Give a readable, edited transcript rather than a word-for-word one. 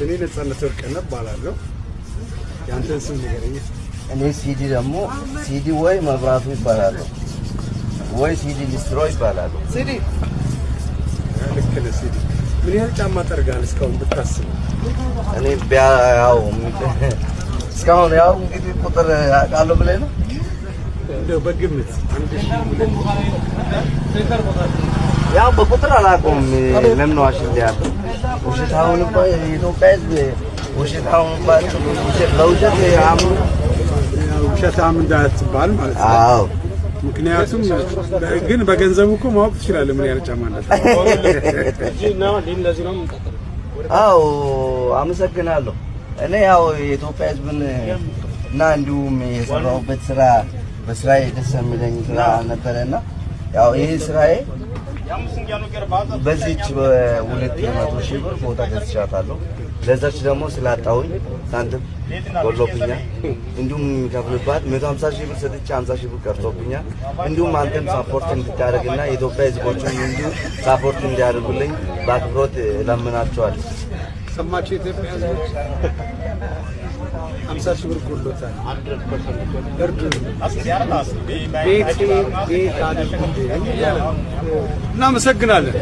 እኔ ነጻነት ወርቅነህ እባላለሁ። ያንተን ስም ንገረኝ። እኔ ሲዲ ደግሞ ሲዲ ወይ መብራቱ ይባላል ወይ ሲዲ ሊስትሮ ይባላል። ሲዲ ልክ ነህ። ሲዲ ምን ያህል ጫማ ጠርጋል እስካሁን ብታስብ? እኔ ያው እስካሁን ያው እንግዲህ ቁጥር አውቃለሁ ብለህ ነው እንደው በግምት 1000 ያው በቁጥር አላውቀውም። ለምን ነው አሽልያለሁ? ውሸታውን እኮ የኢትዮጵያ ሕዝብ ውሸታውን ባጭ ለውሸት አምሩ ውሸታም እንዳትባል ማለት ነው። አዎ ምክንያቱም ግን በገንዘቡ እኮ ማወቅ ትችላለህ ምን ያህል ጫማ እንዳለ። አዎ አመሰግናለሁ። እኔ ያው የኢትዮጵያ ሕዝብን እና እንዲሁም የሰራሁበት ስራ በስራዬ ደስ የሚለኝ ስራ ነበረና ያው ይሄ ስራዬ በዚህች በ200,000 ብር ቦታ ገዝቻታለሁ። ለዛች ደግሞ ስላጣሁኝ ሳንቲም ጎሎብኛል። እንዲሁም የሚከፍልባት 150,000 ብር ሰጥቼ 50,000 ብር ቀርቶብኛል። እንዲሁም አንተም ሳፖርት እንድታደርግና የኢትዮጵያ ሕዝቦችን እንዲሁ ሳፖርት እንዲያደርጉልኝ በአክብሮት እለምናቸዋለሁ። ሰማችሁ የኢትዮጵያ ሕዝቦች 50,000 ብር ጎሎታል። 100% ቤት አድርጉልኝ። እናመሰግናለን።